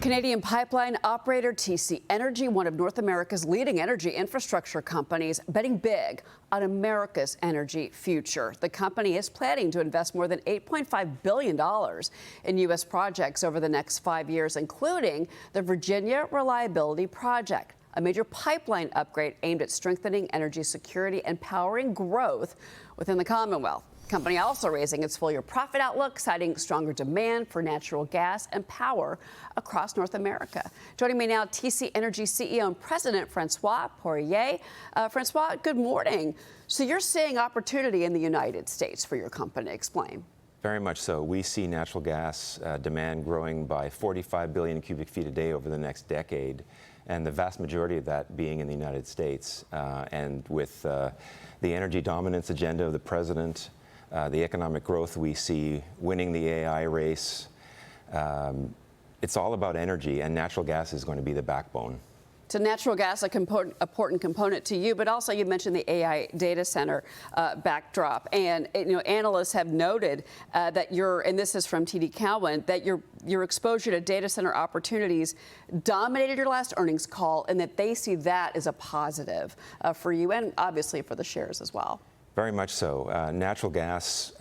Canadian pipeline operator TC Energy, one of North America's leading energy infrastructure companies, betting big on America's energy future. The company is planning to invest more than $8.5 billion in U.S. projects over the next 5 years, including the Virginia Reliability Project, a major pipeline upgrade aimed at strengthening energy security and powering growth within the Commonwealth. The company also raising its full-year profit outlook, citing stronger demand for natural gas and power across North America. Joining me now, TC Energy CEO and President Francois Poirier. Francois, good morning. So you're seeing opportunity in the United States for your company. Explain. Very much so. We see natural gas demand growing by 45 billion cubic feet a day over the next decade, and the vast majority of that being in the United States. And with the energy dominance agenda of the president, the economic growth we see, winning the AI race, it's all about energy, and natural gas is going to be the backbone. So natural gas, an important component to you, but also you mentioned the AI data center backdrop. And analysts have noted that and this is from TD Cowen, that your exposure to data center opportunities dominated your last earnings call, and that they see that as a positive for you and obviously for the shares as well. Very much so. Natural gas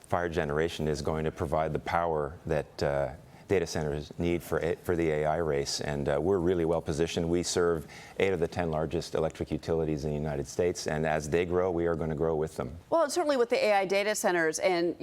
fired generation is going to provide the power that data centers need for the AI race, and we're really well positioned. We serve 8 of the 10 largest electric utilities in the United States, and as they grow, we are going to grow with them. Well, certainly with the AI data centers and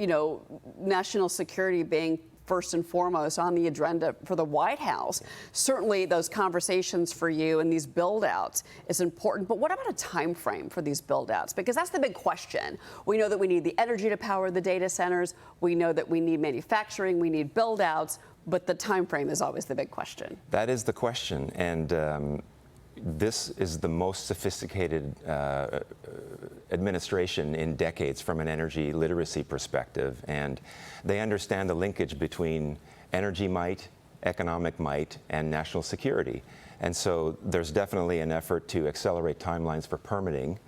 national security being first and foremost on the agenda for the White House, certainly those conversations for you and these build-outs is important. But what about a time frame for these build-outs? Because that's the big question. We know that we need the energy to power the data centers. We know that we need manufacturing. We need build-outs. But the time frame is always the big question. That is the question. And this is the most sophisticated administration in decades from an energy literacy perspective, and they understand the linkage between energy might, economic might, and national security. And so there's definitely an effort to accelerate timelines for permitting,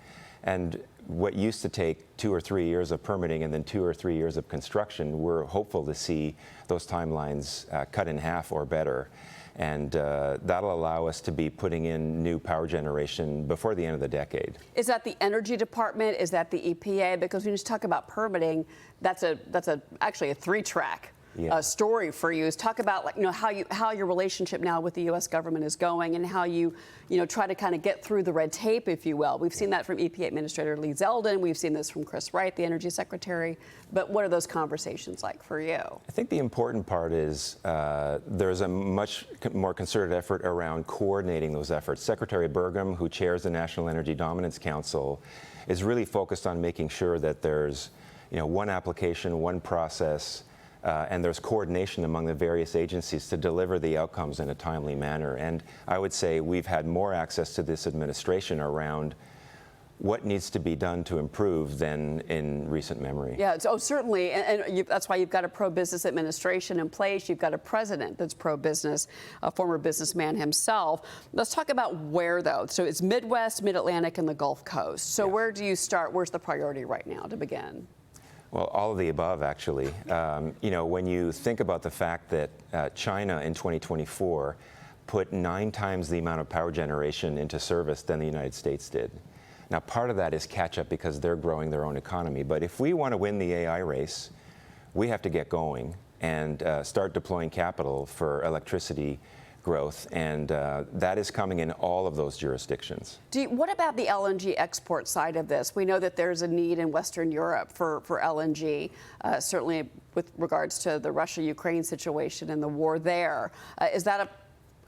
and what used to take 2 or 3 years of permitting and then 2 or 3 years of construction, we're hopeful to see those timelines cut in half or better. And that'll allow us to be putting in new power generation before the end of the decade. Is that the Energy Department? Is that the EPA? Because when you talk about permitting, that's actually a 3-track story for you. Is talk about how your relationship now with the U.S. government is going, and how you try to kind of get through the red tape, if you will. We've seen that from EPA Administrator Lee Zeldin. We've seen this from Chris Wright, the Energy Secretary. But what are those conversations like for you? I think the important part is there's a much more concerted effort around coordinating those efforts. Secretary Burgum, who chairs the National Energy Dominance Council, is really focused on making sure that there's one application, one process, and there's coordination among the various agencies to deliver the outcomes in a timely manner. And I would say we've had more access to this administration around what needs to be done to improve than in recent memory. Yeah, certainly, and that's why you've got a pro-business administration in place. You've got a president that's pro-business, a former businessman himself. Let's talk about where, though. So it's Midwest, Mid-Atlantic, and the Gulf Coast. So where do you start? Where's the priority right now to begin? Well, all of the above, actually. When you think about the fact that China in 2024 put 9 times the amount of power generation into service than the United States did. Now, part of that is catch-up because they're growing their own economy. But if we want to win the AI race, we have to get going and start deploying capital for electricity growth, and that is coming in all of those jurisdictions. What about the LNG export side of this? We know that there's a need in Western Europe for LNG, certainly with regards to the Russia-Ukraine situation and the war there. Is that a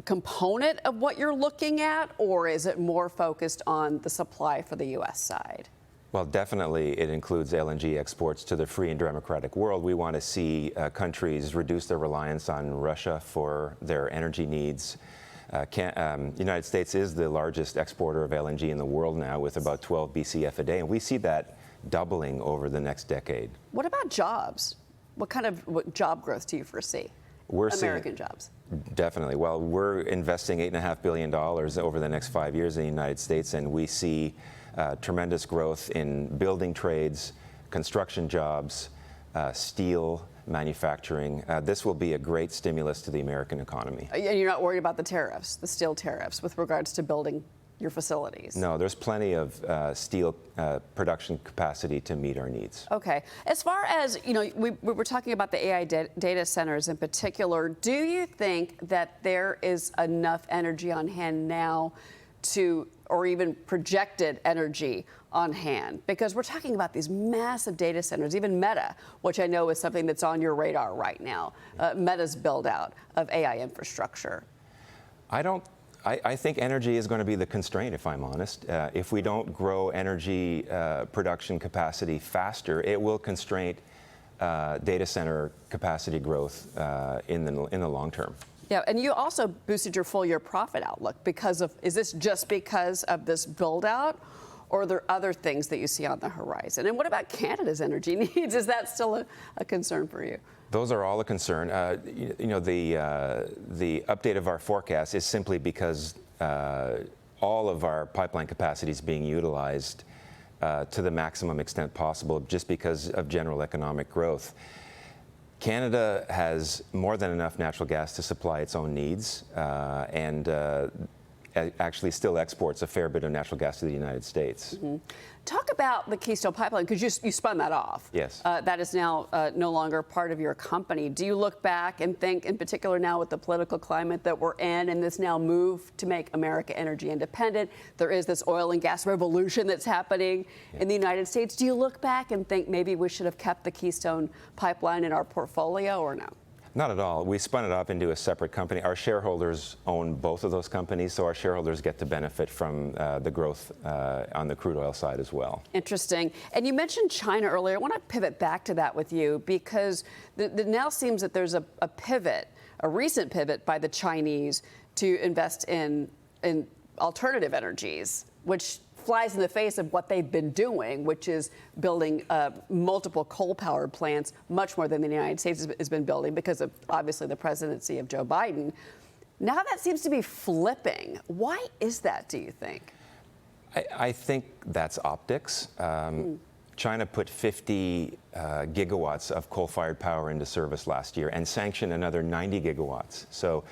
component of what you're looking at, or is it more focused on the supply for the U.S. side? Well, definitely it includes LNG exports to the free and democratic world. We want to see countries reduce their reliance on Russia for their energy needs. United States is the largest exporter of LNG in the world now, with about 12 BCF a day, and we see that doubling over the next decade. What about jobs? What kind of job growth do you foresee? American jobs. Definitely. Well, we're investing $8.5 billion over the next 5 years in the United States, and we see tremendous growth in building trades, construction jobs, steel manufacturing. This will be a great stimulus to the American economy. And you're not worried about the tariffs, the steel tariffs, with regards to building your facilities? No, there's plenty of steel production capacity to meet our needs. Okay. As far as, we were talking about the AI data centers in particular, do you think that there is enough energy on hand now or even projected energy on hand? Because we're talking about these massive data centers, even Meta, which I know is something that's on your radar right now, Meta's build out of AI infrastructure. I think energy is going to be the constraint, if I'm honest. If we don't grow energy production capacity faster, it will constrain data center capacity growth in the long term. Yeah, and you also boosted your full-year profit outlook is this just because of this build-out, or are there other things that you see on the horizon? And what about Canada's energy needs? Is that still a concern for you? Those are all a concern. The update of our forecast is simply because all of our pipeline capacity is being utilized to the maximum extent possible, just because of general economic growth. Canada has more than enough natural gas to supply its own needs, and actually still exports a fair bit of natural gas to the United States. Mm-hmm. Talk about the Keystone pipeline, because you spun that off. Yes. That is now no longer part of your company. Do you look back and think, in particular now with the political climate that we're in and this now move to make America energy independent, there is this oil and gas revolution that's happening in the United States. Do you look back and think maybe we should have kept the Keystone pipeline in our portfolio, or no? Not at all. We spun it up into a separate company. Our shareholders own both of those companies, so our shareholders get to benefit from the growth on the crude oil side as well. Interesting. And you mentioned China earlier. I want to pivot back to that with you, because it now seems that there's a pivot, a recent pivot by the Chinese to invest in alternative energies, which flies in the face of what they've been doing, which is building multiple coal-powered plants, much more than the United States has been building because of, obviously, the presidency of Joe Biden. Now that seems to be flipping. Why is that, do you think? I think that's optics. China put 50 gigawatts of coal-fired power into service last year and sanctioned another 90 gigawatts. So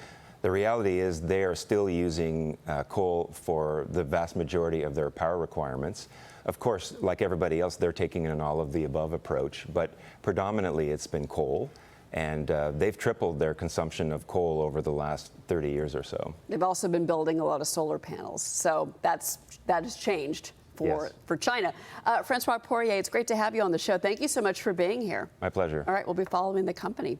the reality is they are still using coal for the vast majority of their power requirements. Of course, like everybody else, they're taking an all-of-the-above approach, but predominantly it's been coal, and they've tripled their consumption of coal over the last 30 years or so. They've also been building a lot of solar panels, so that has changed for China. Francois Poirier, it's great to have you on the show. Thank you so much for being here. My pleasure. All right, we'll be following the company.